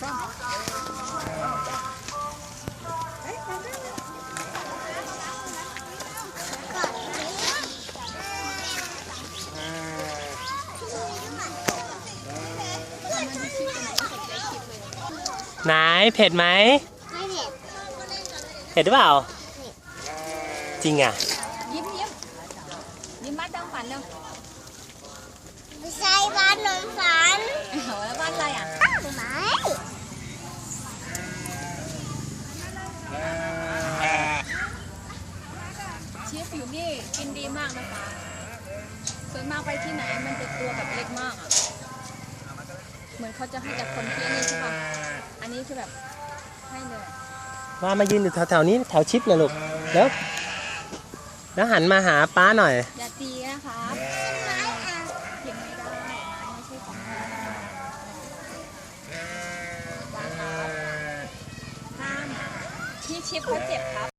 ป้อมไหนเผ็ดไหมไม่เผ็ดเผ็ดหรือเปล่าจริงอ่ะยิ้มยิ้มยิ้มบ้านดังฝันเร็ว ไม่ใช่บ้านนมฝัน แล้วบ้านอะไรอ่ะ ถูกไหม ชีฟอยู่นี่กินดีมากนะคะส่วนมากไปที่ไหนมันจะตัวแบบเล็กมากอ่ะเหมือนเขาจะให้จากคนที่นี่ใช่ป่ะอันนี้คือแบบให้เลย ว่ามายืนอยู่แถวๆนี้แถวชิปเลยลูกแล้วหันมาหาป้าหน่อย อย่าตีนะครับกินไม่ได้ไม้ไม่ใช่ของเราห้ามพี่ชิปเขาเจ็บครับ